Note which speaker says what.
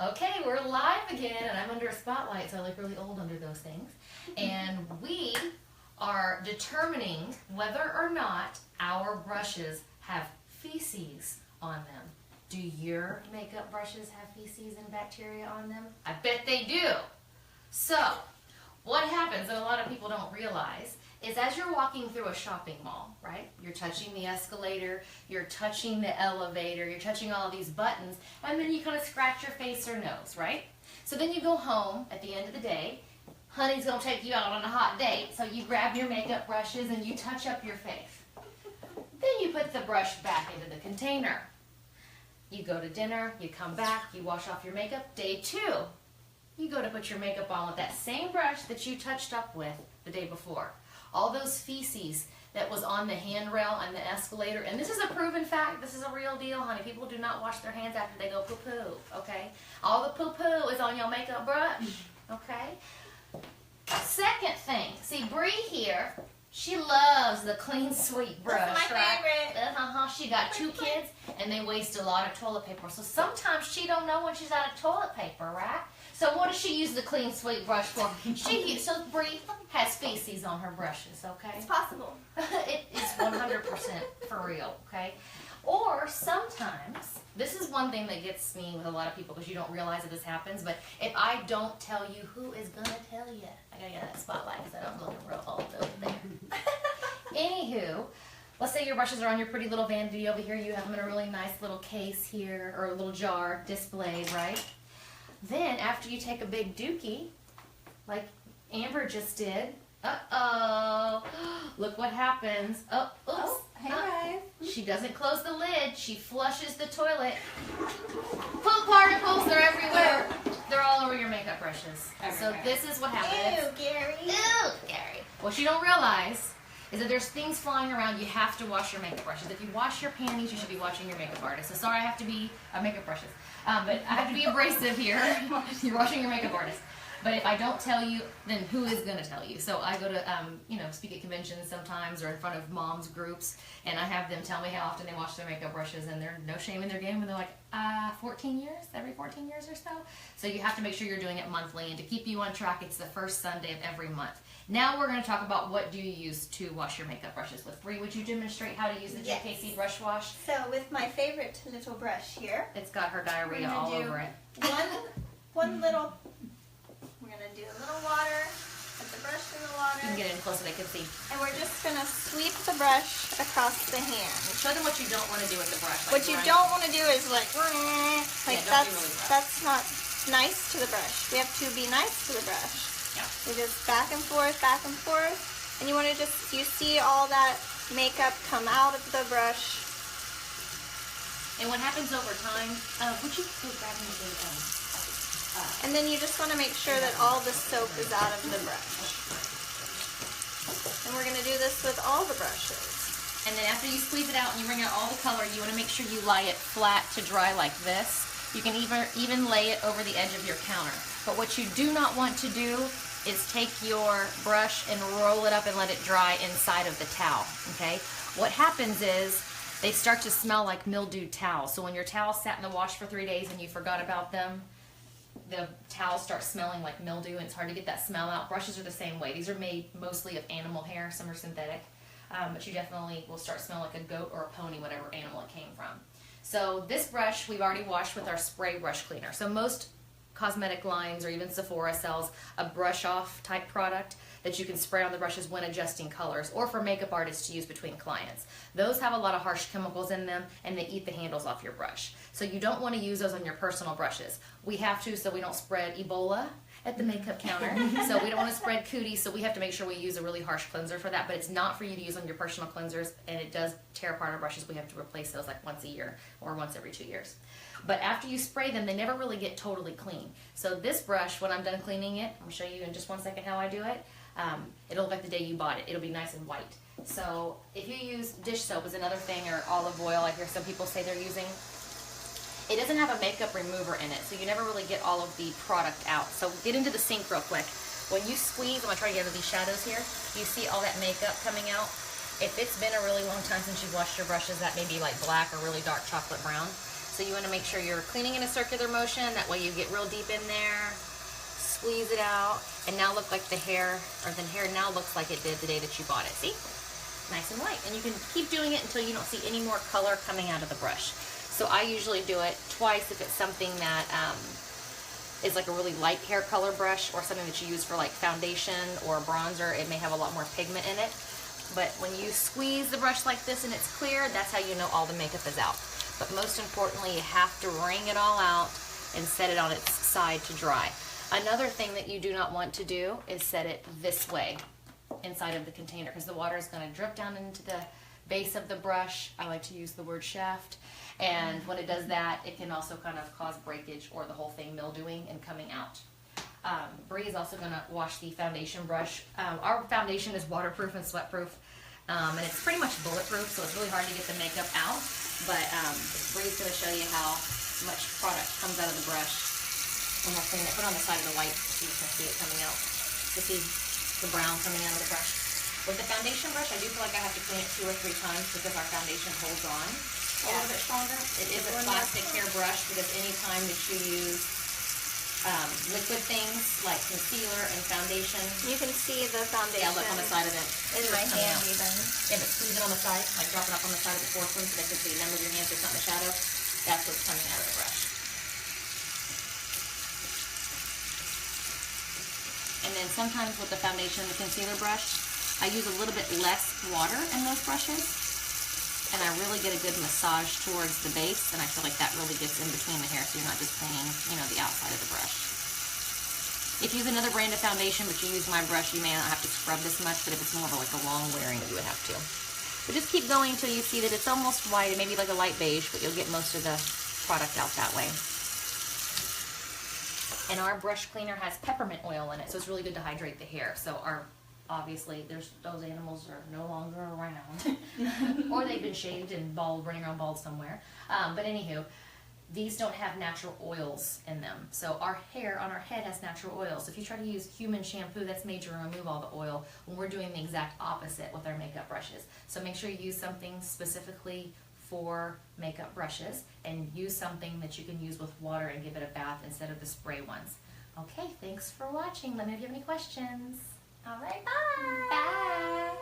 Speaker 1: Okay, we're live again, and I'm under a spotlight, so I look really old under those things. And we are determining whether or not our brushes have feces on them. Do your makeup brushes have feces and bacteria on them? I bet they do. So, what happens that a lot of people don't realize is as you're walking through a shopping mall, right? You're touching the escalator, you're touching the elevator, you're touching all of these buttons, and then you kind of scratch your face or nose, right? So then you go home at the end of the day, honey's gonna take you out on a hot date, so you grab your makeup brushes and you touch up your face. Then you put the brush back into the container. You go to dinner, you come back, you wash off your makeup. Day 2, you go to put your makeup on with that same brush that you touched up with the day before. All those feces that was on the handrail and the escalator, and this is a proven fact, this is a real deal, honey. People do not wash their hands after they go poo-poo, okay? All the poo-poo is on your makeup brush, okay? Second thing, see Bree here, she loves the clean sweep brush,
Speaker 2: that's my favorite.
Speaker 1: She got 2 kids, and they waste a lot of toilet paper. So sometimes she don't know when she's out of toilet paper, right? So what does she use the clean sweep brush for? So Bree has feces on her brushes, okay?
Speaker 2: It's possible.
Speaker 1: It is 100% for real, okay? Or sometimes, this is one thing that gets me with a lot of people because you don't realize that this happens, but if I don't tell you, who is going to tell you? I got to get that spotlight because I'm looking real old over there. Anywho, let's say your brushes are on your pretty little vanity over here. You have them in a really nice little case here, or a little jar displayed, right? Then, after you take a big dookie, like Amber just did, uh-oh, look what happens. Oh, oops.
Speaker 2: Oh, hey guys.
Speaker 1: She doesn't close the lid. She flushes the toilet. Poop particles, they're everywhere. They're all over your makeup brushes. So this is what happens.
Speaker 2: Ew, Gary.
Speaker 1: Ew, Gary. What you don't realize is that there's things flying around. You have to wash your makeup brushes. If you wash your panties, you should be washing your makeup artist. So sorry, I have to be makeup brushes. But I have to be abrasive here. You're washing your makeup artist. But if I don't tell you, then who is going to tell you? So I go to, speak at conventions sometimes or in front of moms groups, and I have them tell me how often they wash their makeup brushes, and they're no shame in their game, and they're like, 14 years, every 14 years or so. So you have to make sure you're doing it monthly, and to keep you on track, it's the first Sunday of every month. Now we're going to talk about what do you use to wash your makeup brushes with. Bree, would you demonstrate how to use the JKC brush wash?
Speaker 2: So with my favorite little brush here,
Speaker 1: It's got her diarrhea all over it.
Speaker 2: One little. We're gonna do a little water. Put the brush in the water.
Speaker 1: You can get in close so they can see.
Speaker 2: And we're just gonna sweep the brush across the hand.
Speaker 1: Show them what you don't want to do with the brush.
Speaker 2: What you don't want to do is like
Speaker 1: don't be really rough.
Speaker 2: that's not nice to the brush. We have to be nice to the brush.
Speaker 1: Yeah.
Speaker 2: We just back and forth, and you want to you see all that makeup come out of the brush.
Speaker 1: And what happens over time, would you go grab me the,
Speaker 2: And then you just want to make sure that all the soap is out of the brush. And we're going to do this with all the brushes.
Speaker 1: and then after you squeeze it out and you bring out all the color, you want to make sure you lie it flat to dry like this. You can even lay it over the edge of your counter. But what you do not want to do is take your brush and roll it up and let it dry inside of the towel, okay? What happens is they start to smell like mildewed towels. So when your towels sat in the wash for 3 days and you forgot about them, the towels start smelling like mildew and it's hard to get that smell out. Brushes are the same way. These are made mostly of animal hair. Some are synthetic. But you definitely will start smelling like a goat or a pony, whatever animal it came from. So this brush we've already washed with our spray brush cleaner. So most cosmetic lines or even Sephora sells a brush off type product that you can spray on the brushes when adjusting colors, or for makeup artists to use between clients. Those have a lot of harsh chemicals in them and they eat the handles off your brush. So you don't want to use those on your personal brushes. We have to so we don't spread Ebola at the makeup counter. So we don't want to spread cooties, so we have to make sure we use a really harsh cleanser for that, but it's not for you to use on your personal cleansers, and it does tear apart our brushes. We have to replace those like once a year or once every 2 years. But after you spray them, they never really get totally clean. So this brush, when I'm done cleaning it, I'm going to show you in just 1 second how I do it. It'll look like the day you bought it. It'll be nice and white. So if you use dish soap is another thing, or olive oil, I hear some people say they're using. It doesn't have a makeup remover in it, so you never really get all of the product out. So get into the sink real quick. When you squeeze, I'm going to try to get into these shadows here, you see all that makeup coming out. If it's been a really long time since you've washed your brushes, that may be like black or really dark chocolate brown. So So you want to make sure you're cleaning in a circular motion. That way you get real deep in there. Squeeze it out, and now look like the hair now looks like it did the day that you bought it. See? Nice and white. And you can keep doing it until you don't see any more color coming out of the brush. So I usually do it twice if it's something that is like a really light hair color brush, or something that you use for like foundation or bronzer. It may have a lot more pigment in it. But when you squeeze the brush like this and it's clear, that's how you know all the makeup is out. But most importantly, you have to wring it all out and set it on its side to dry. Another thing that you do not want to do is set it this way inside of the container, because the water is going to drip down into the base of the brush. I like to use the word shaft. And when it does that, it can also kind of cause breakage or the whole thing mildewing and coming out. Bree is also going to wash the foundation brush. Our foundation is waterproof and sweatproof, and it's pretty much bulletproof, so it's really hard to get the makeup out. But Bree's going to show you how much product comes out of the brush when we're cleaning it. Put it on the side of the white so you can see it coming out. You see the brown coming out of the brush. With the foundation brush, I do feel like I have to clean it 2 or 3 times because our foundation holds on a little bit stronger. It is a plastic hair brush, because any time that you use liquid things like concealer and foundation,
Speaker 2: you can see the foundation.
Speaker 1: Yeah, look on the side of it.
Speaker 2: In my hand even.
Speaker 1: Yeah, but squeeze it on the side, like drop it up on the side of the porcelain so they can see the number of your hands, so it's not in the shadow. That's what's coming out of the brush. And then sometimes with the foundation and the concealer brush, I use a little bit less water in those brushes, and I really get a good massage towards the base, and I feel like that really gets in between the hair, so you're not just cleaning, the outside of the brush. If you use another brand of foundation, but you use my brush, you may not have to scrub this much, but if it's more of like a long wearing, you would have to. But just keep going until you see that it's almost white, maybe like a light beige, but you'll get most of the product out that way. And our brush cleaner has peppermint oil in it, so it's really good to hydrate the hair. So obviously, those animals are no longer around, or they've been shaved and bald, running around bald somewhere. But anywho, these don't have natural oils in them. So our hair on our head has natural oils. If you try to use human shampoo, that's made to remove all the oil, when we're doing the exact opposite with our makeup brushes. So make sure you use something specifically for makeup brushes, and use something that you can use with water and give it a bath instead of the spray ones. Okay, thanks for watching. Let me know if you have any questions. All right, bye.
Speaker 2: Bye.